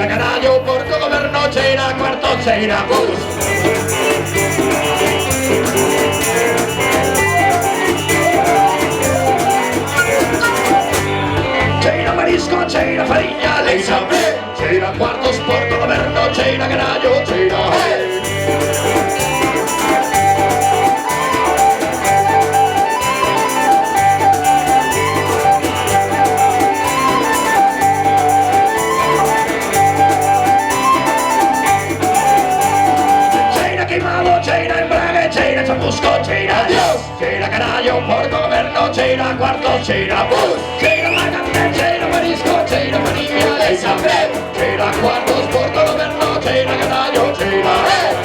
cheira carallo, Porto goberno, cheira cuarto, cheira bus. Cheira marisco, cheira fariña, leisa ben, cheira cuartos, Porto goberno, cheira carallo, cheira hey. Cheira embrague, cheira chamusco, cheira Dios, cheira carallo, Porto goberno, cheira cuarto, cheira bus, cheira magante, cheira marisco, cheira manilla, leisa ben, cheira cuartos, Porto goberno, cheira carallo, cheira hey.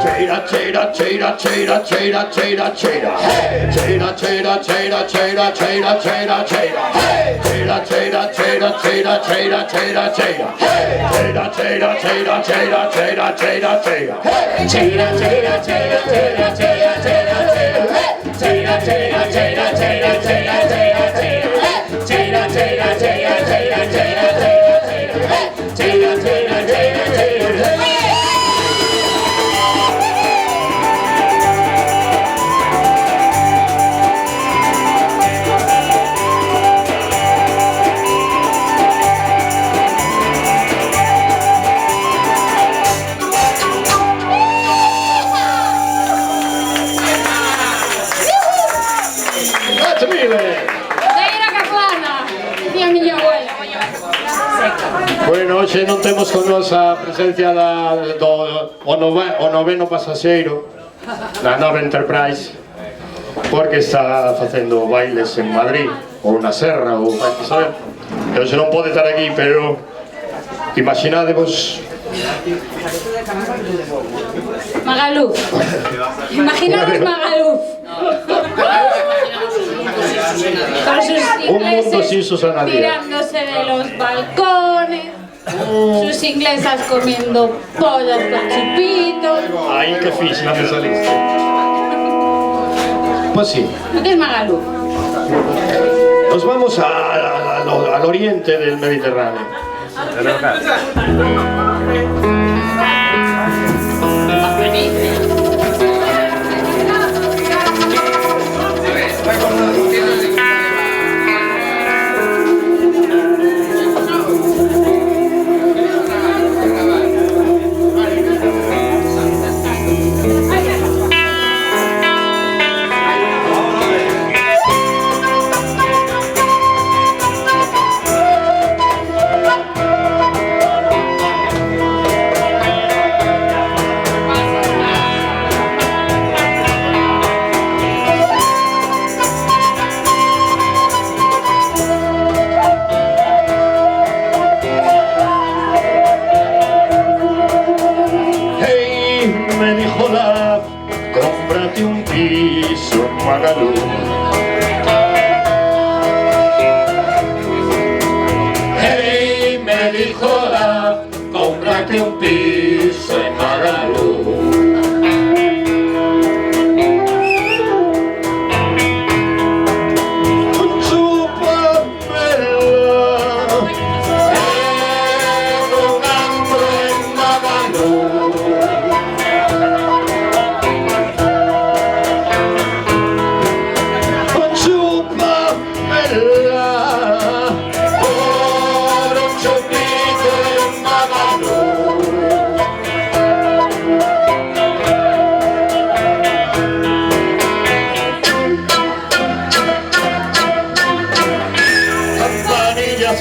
Cheira, cheira, cheira, cheira, cheira, cheira, hey. Cheira, cheira, cheira, cheira, cheira, cheira, cheira, hey. Cheira, cheira, cheira, cheira, cheira, cheira, cheira, hey. Cheira, cheira, cheira, cheira, cheira, cheira, cheira, hey. Cheira, cheira, cheira, cheira, cheira, cheira, cheira, hey. Cheira, cheira, cheira, cheira, cheira, cheira, cheira, hey. Cheira, cheira, cheira, cheira, cheira, cheira, cheira, hey. Cheira, cheira, cheira, cheira, hey. Bueno, hoxe non temos con nos a presencia o noveno pasaxeiro da nova Enterprise, porque está facendo bailes en Madrid ou na Serra ou vai que saber. E hoxe non pode estar aquí, pero imaginadevos Magaluf. Imaginaros Magaluf. Con sus ingleses tirándose de los balcones, sus inglesas comiendo pollas con chupitos. Ay, qué fish, no me saliste. Pues sí. ¿Qué es Magaluf? Nos vamos al oriente del Mediterráneo. Magaluf. Hey, me dijo la, cómprate un piso en Magaluf.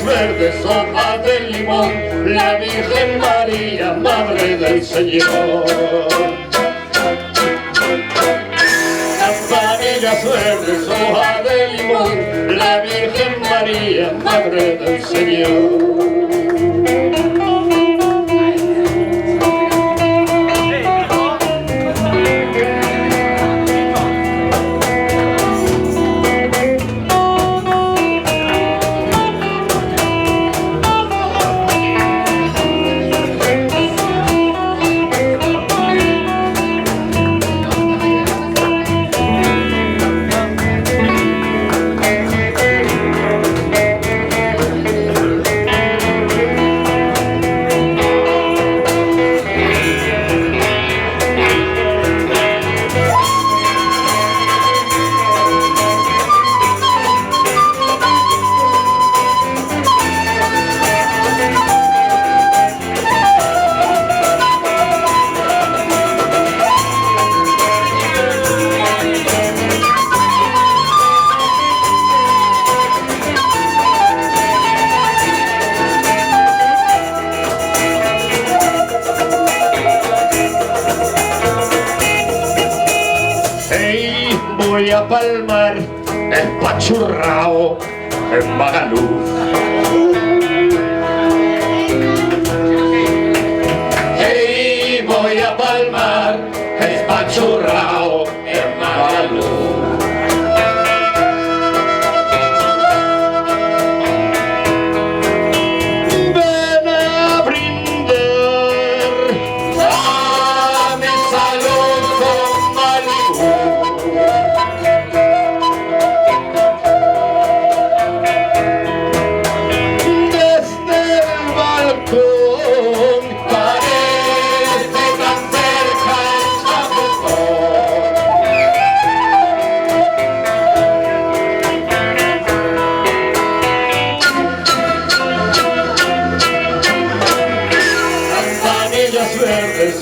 Verdes, hojas de limón, la Virgen María, Madre del Señor. Campanillas verdes, hojas de limón, la Virgen María, Madre del Señor. voy a palmar espachurrao en Magaluf. Hey, voy a palmar espachurrao en Magaluf.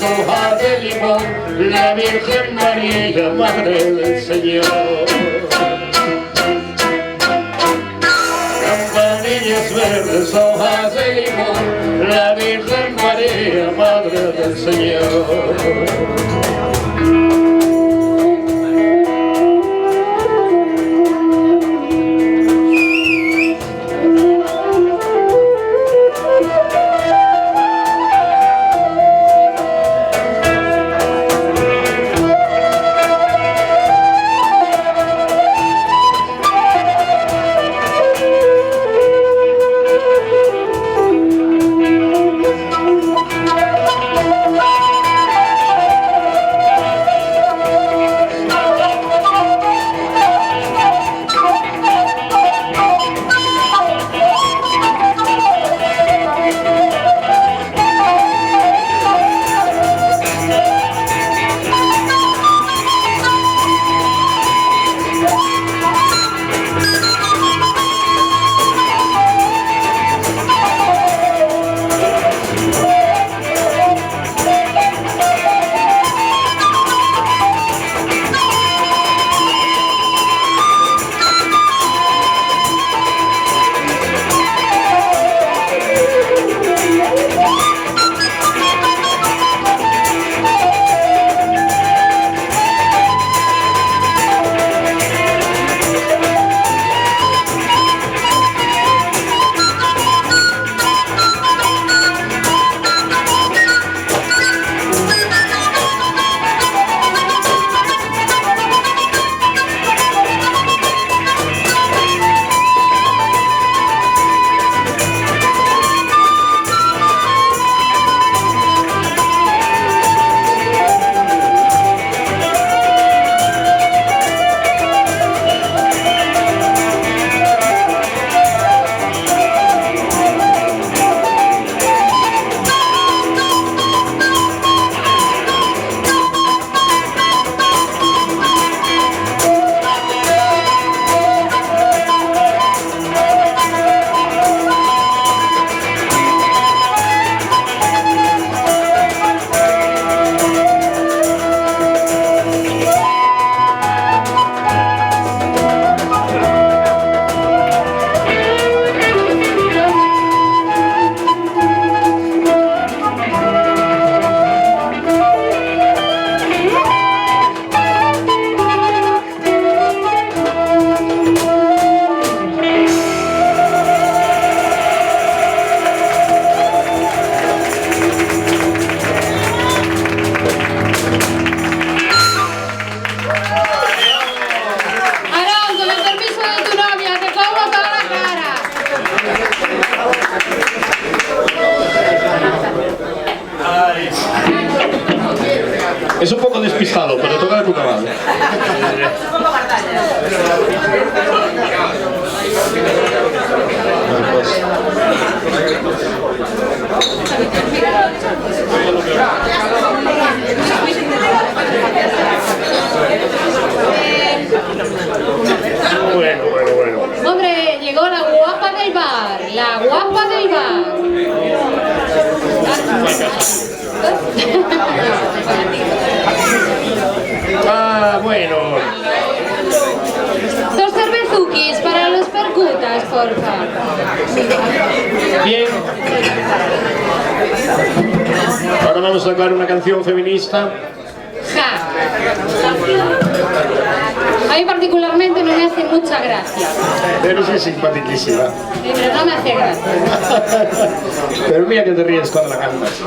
Hojas de limón, la Virgen María, Madre del Señor. Campanillas verdes, hojas de limón, la Virgen María, Madre del Señor. Es un poco despistado, pero toca de puta madre. Bueno. Hombre, llegó la guapa del bar, la guapa del bar. Ah, bueno. 2 cervezuquis para los percutas, porfa. Bien. Ahora vamos a sacar una canción feminista. Ja. A mí particularmente no me hace mucha gracia. Pero sí es simpaticísima. Sí, pero no me hace gracia. Pero mira que te ríes cuando la cantas.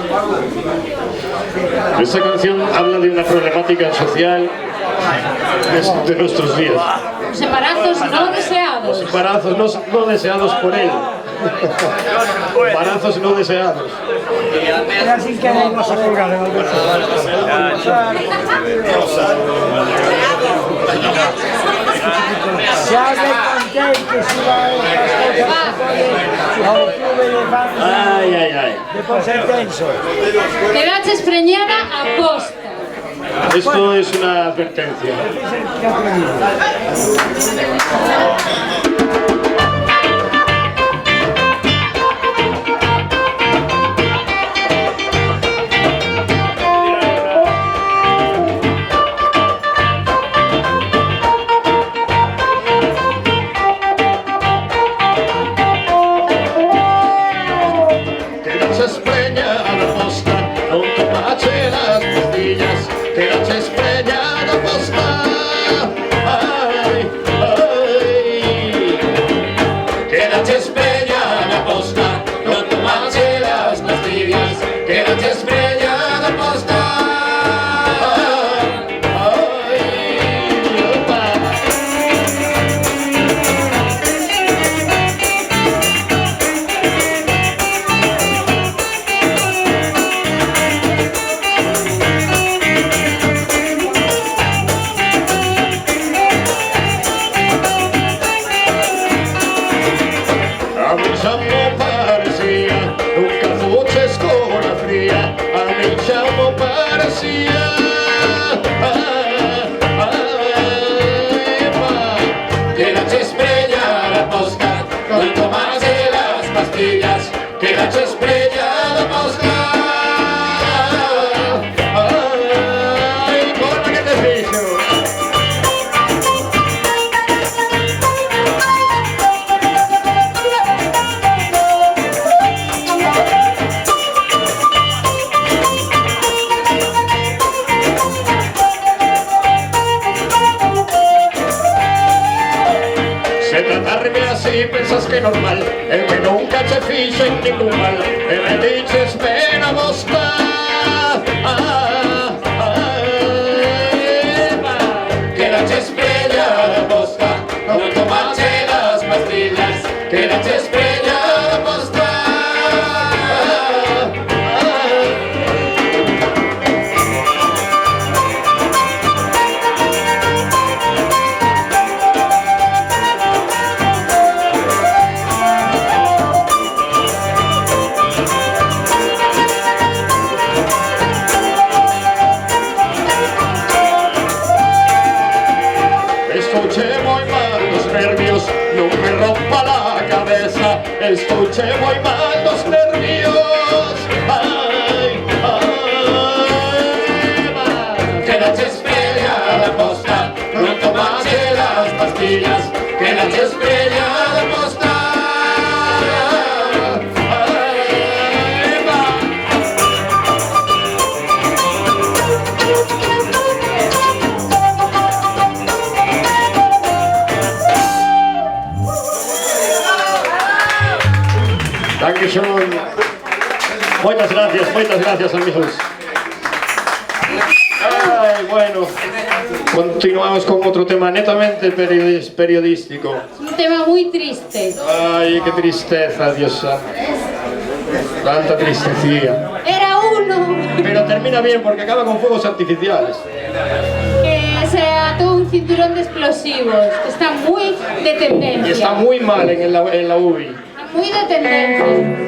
Esta canción habla de una problemática social de nuestros días. Los embarazos no deseados. Embarazos no deseados por él. Embarazos no deseados. Así que vamos a colgar en algún ya me conté que si va a un club de fans Ay. de Posentenso. Quedaches preñada a posta. Esto es una advertencia. Pensas que normal, que nunca te fixo en ningún mal, me dices ven a bosta. Quédate estrellada bosta, no tomaste las pastillas, quédate estrellada bosta. Escuché muy mal los nervios. Quédate estrellada posta, no tomaste las pastillas. Quédate estrellada posta. Dankeschön. Muchas gracias amigos. Ay, bueno, continuamos con otro tema netamente periodístico. Un tema muy triste. Ay, qué tristeza, Dios santo. Tanta tristecía. Era uno Pero termina bien porque acaba con fuegos artificiales. que se ató un cinturón de explosivos. Está muy de tendencia. Y está muy mal en la UBI. Muy de tendencia.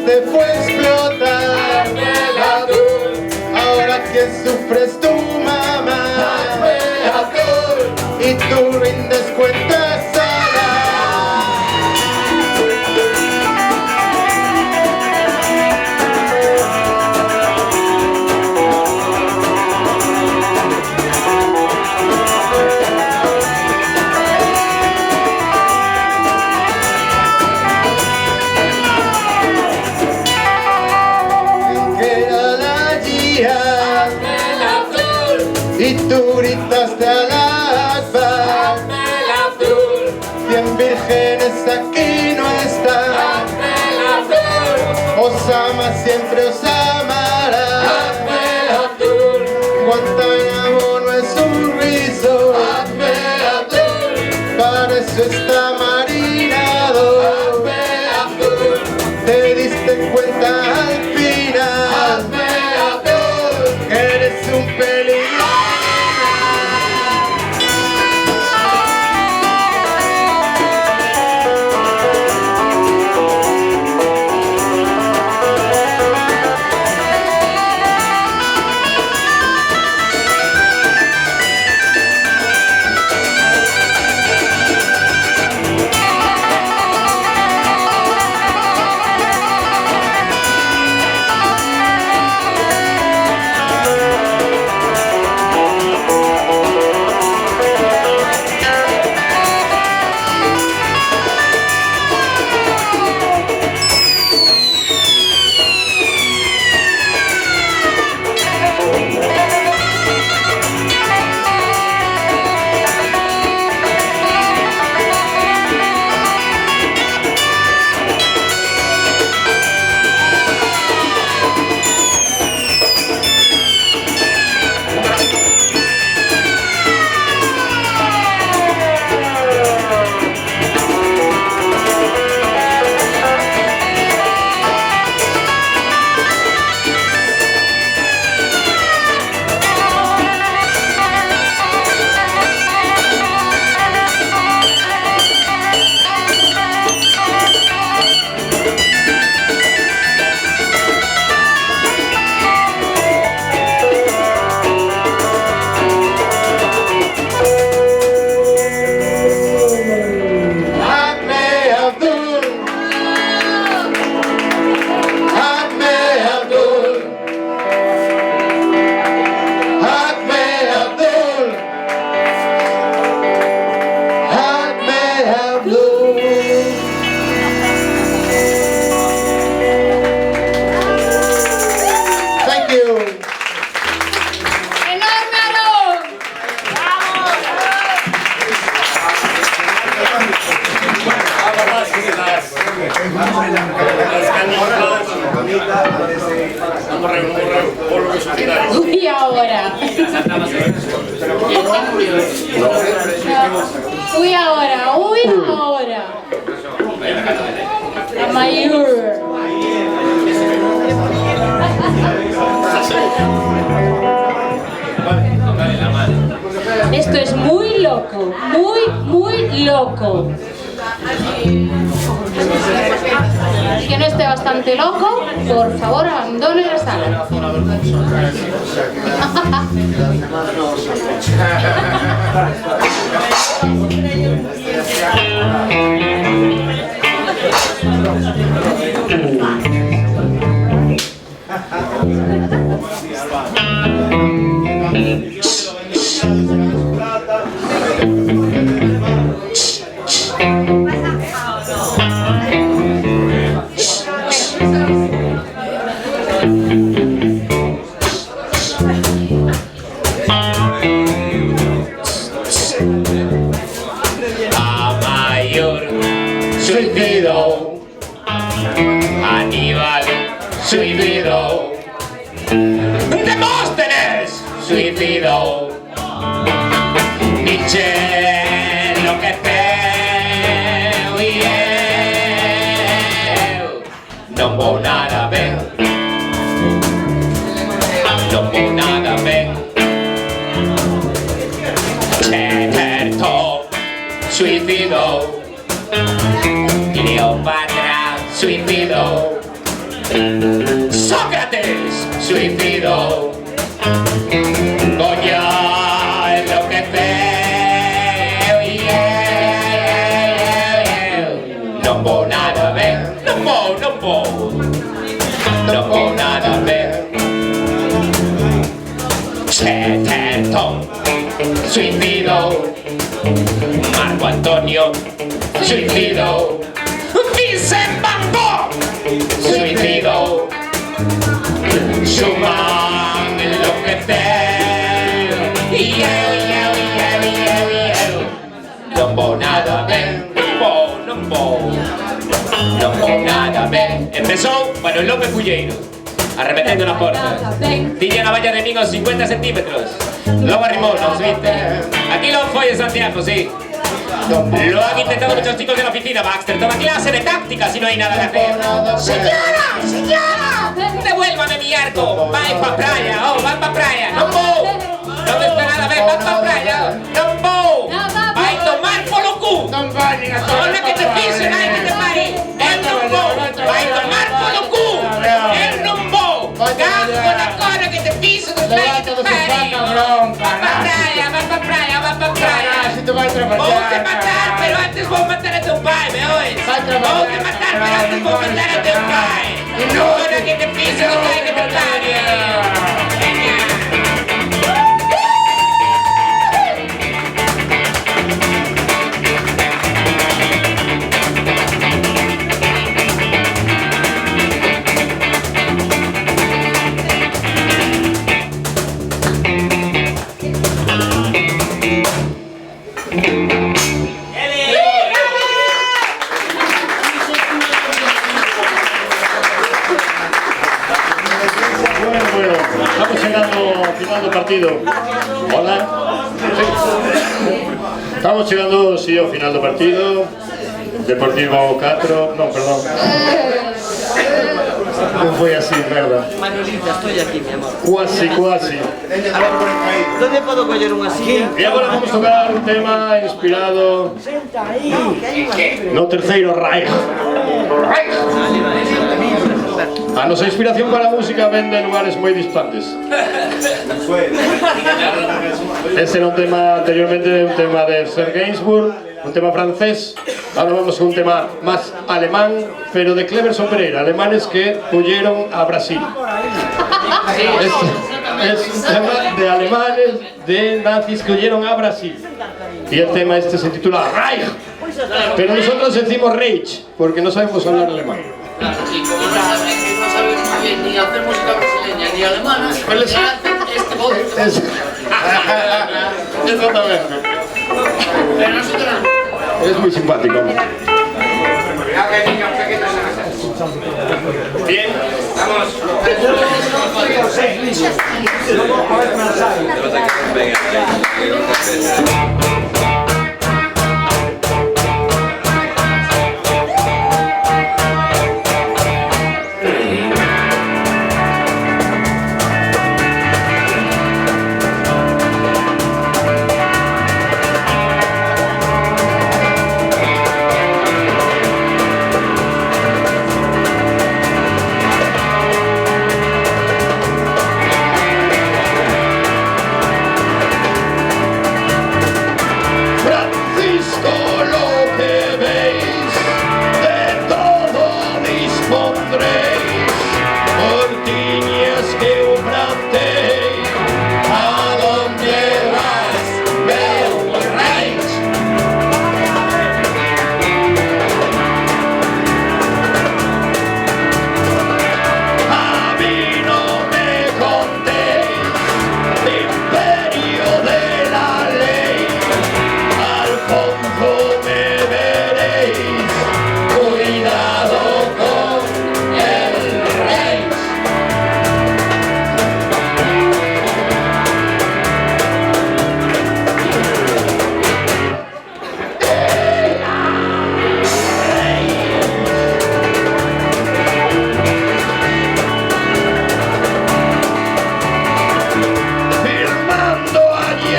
te fue a explotar. Ahora quien sufre es tu mamá y tú rindes cuentas sola. Y tú gritaste al Akbar, cien vírgenes aquí no están. Osama siempre os amará. Guantánamo no es un riso, para eso está marinado. Te diste cuenta al final que eres un peligro. Uy, ahora. Uy, ahora. Uy, ahora. La mayor. Esto es muy loco, muy loco. Que no esté bastante loco, por favor abandone la sala. Suicidio, Aníbal, suicidio, Demóstenes, suicidio, Nietzsche, enloqueceu y eu non vou nada ben, non vou nada ben. Chesterton, suicidio, Cleopatra, suicidio, Sócrates, suicido. Voy a enloquecer. No puedo nada ver. No puedo nada ver. Chesterton, suicido. Marco Antonio, suicido. Vincent Van Gogh, suicido. Schumann, enloquecer. No puedo nada ver. No puedo nada ver. Empezó Manuel López Fulleiro, arremetendo na porta. Tiña na valla de min aos 50 centímetros. Logo arrimou, nos viste. Aquí lo foi en Santiago, sí. Lo han intentado muchos chicos de la oficina, Baxter. Toma clase de táctica si no hay nada que hacer. ¡Señora! ¡Señora! ¡Devuélvame mi arco! ¡Vai pa praia! ¡Oh, vai pa praia! ¡Non vou! Non está nada ben, vai pa praia! ¡Non vou! ¡Vai tomar polo cu! Non vayan a tomar. ¡Hola que te pise, vai que te pare! ¡El non vou! ¡Vai tomar polo cu! ¡El non vou! ¡Gajo na cara que te pise, vai que te pare! ¡Va pa praia, va pa praia, va pa praia! Si tú vas a trabajar. Vou te matar, pero antes vou matar a teu pai, me ois? Vou te matar, pero antes vou matar a teu pai! Ahora que te pise, no vai que te pare! Bueno, estamos llegando al final del partido. Hola. Sí. Estamos llegando, sí, al final del partido. Deportivo 4, no, perdón. No fue así, verdad. Manolita, estoy aquí, mi amor. Cuasi. ¿Dónde puedo coger un así? Y ahora vamos a tocar un tema inspirado Senta aí. no Terceiro Reich. A nosa inspiración para a música ven de lugares moi distantes. Ese era un tema anteriormente, un tema de Serge Gainsbourg, un tema francés. Ahora vamos con un tema más alemán, pero de Cleverson Pereira, alemanes que huyeron a Brasil. Es un tema de alemanes, de nazis que huyeron a Brasil. Y el tema este se titula Reich. Pero nosotros decimos Reich, porque no sabemos hablar alemán. Y como no sabemos muy bien ni hacer música brasileña ni alemana, Pues le hacen este voz. Exactamente. Pero nosotros no. Es muy simpático. Bien, vamos.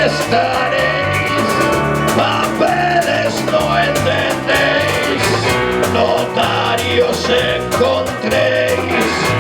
estaréis, papeles no entendéis, notarios encontréis.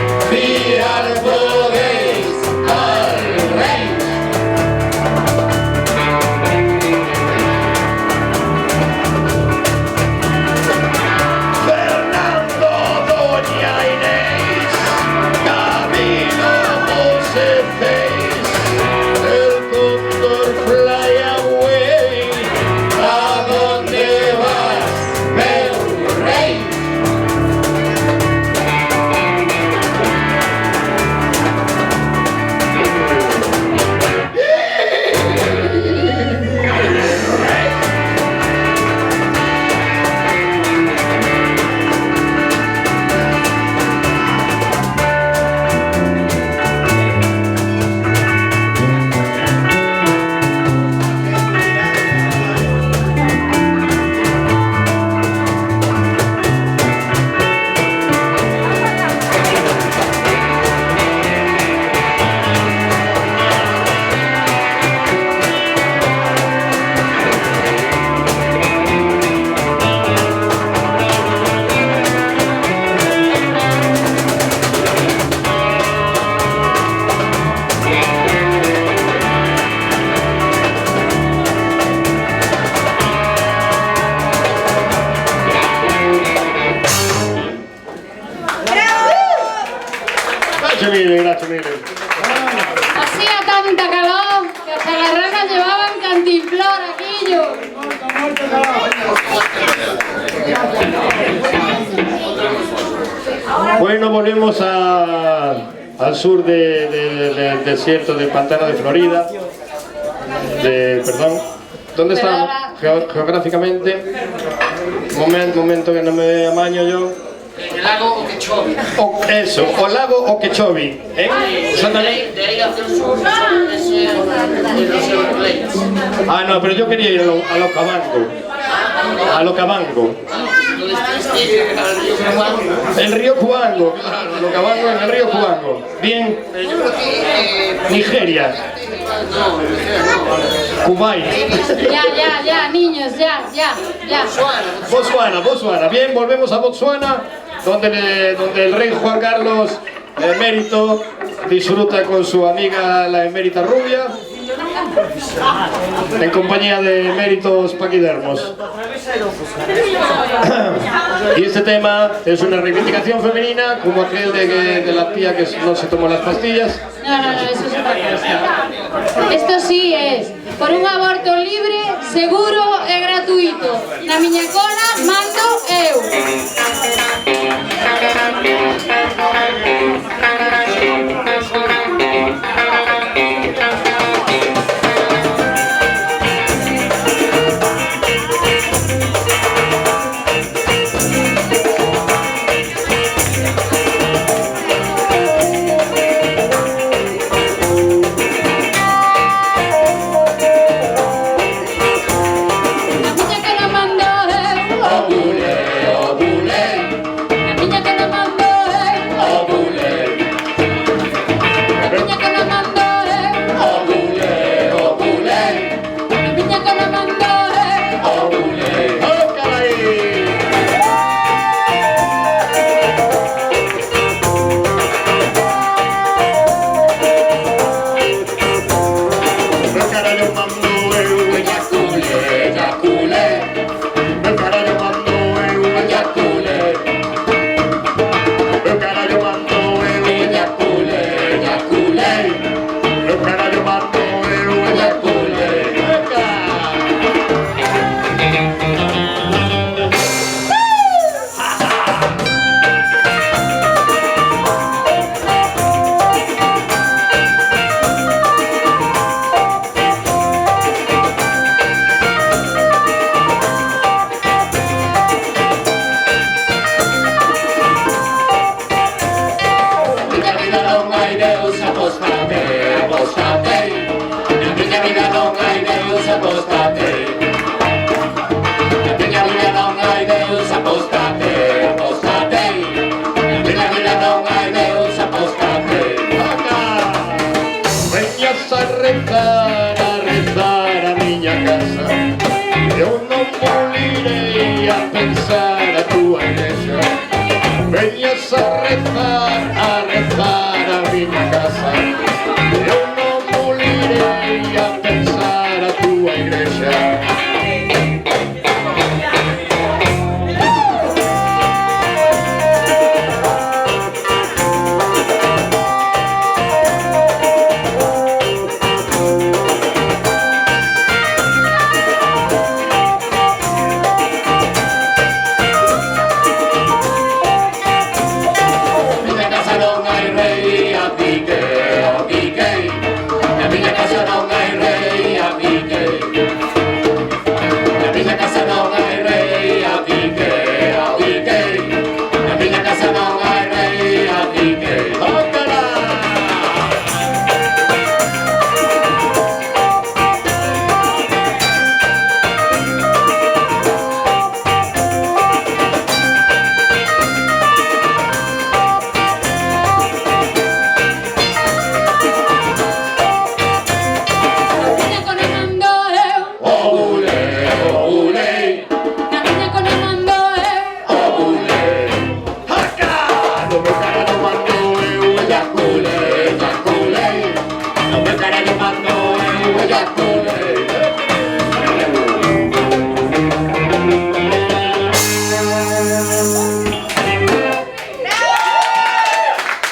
Grazie mille, grazie mille. Hacía tanta calor que hasta las ranas llevaban cantinflor, aquello. Bueno, volvemos al sur del desierto del pantano de Florida. Perdón, ¿dónde estamos geográficamente? Momento que no me amaño yo. En el lago Okeechobee. Eso, o lago Okeechobee. De ahí hacia el sur es los Everglades. Ah, no, pero yo quería ir a Locabango. A Locabango. El río Cubango, claro, Locabango en el río Cubango. Bien. Pero yo creo que Nigeria. Kuwait. Ya, niños, ya. Botswana. Bien, volvemos a Botswana, donde el rey Juan Carlos emérito disfruta con su amiga la emérita rubia, en compañía de eméritos paquidermos. Y este tema es una reivindicación femenina, como aquel de la tía que no se tomó las pastillas. No, eso es otra cosa. Esto sí es por un aborto libre, seguro e gratuito. Na miña cola mando eu. A rezar a miña casa. Eu non volirei a pensar a túa iglesia. Veñas a rezar a miña casa. Eu non volirei a pensar a túa iglesia.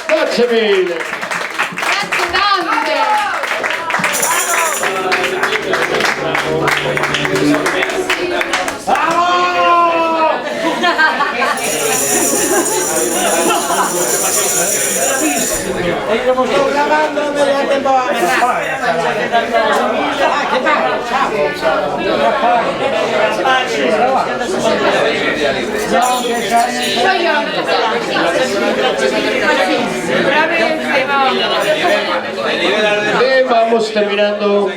Grazie mille. increíble. ¡Bastante! Estamos grabando, me da tiempo a Soy yo. Vamos terminando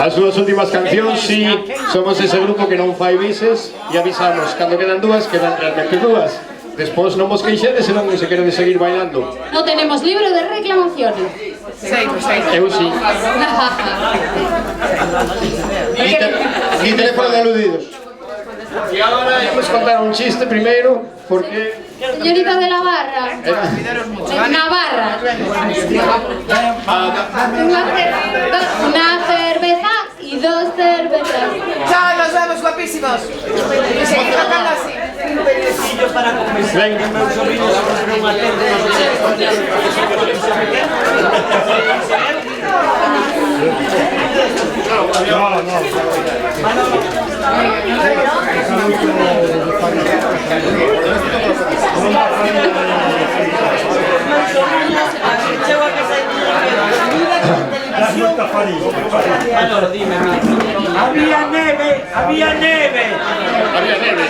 as súas últimas cancións. Si somos ese grupo que non fai bises e avisamos, cando quedan dúas, quedan realmente dúas. Despois non vos queixedes se non se queredes seguir bailando. No tenemos libro de reclamaciones. Eu sí. Y teléfono de aludidos. E agora imos contar un chiste primeiro, porque Señorita de la Barra. De Navarra. Una cerveza y dos cervezas. Chao, nos vemos guapísimos. Y seguir tocando así. ven, Había neve, había neve. había neve.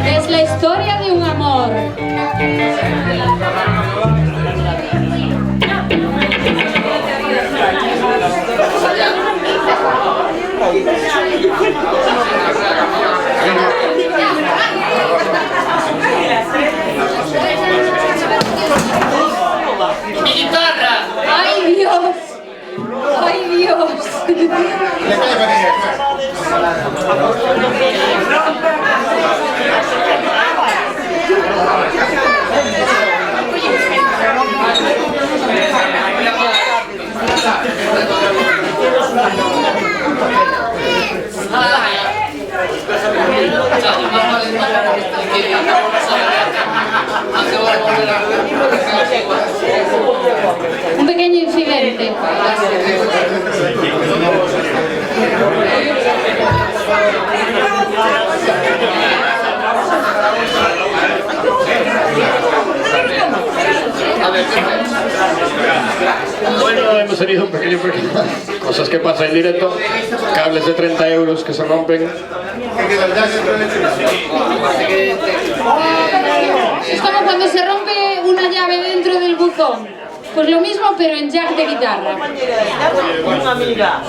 Es la historia de un amor. ¡Mi guitarra! ¡Ay, Dios! ¡Ay, Dios! Le cae para Un pequeño incidente. Bueno, hemos tenido un pequeño cosas que pasan en directo, cables de 30 euros que se rompen. Es como cuando se rompe una llave dentro del buzón. Pues lo mismo, pero en jack de guitarra.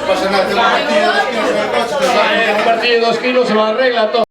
Pasa nada, tengo un martillo de 2 kilos en el coche, te lo Un martillo de 2 kilos se lo arregla todo.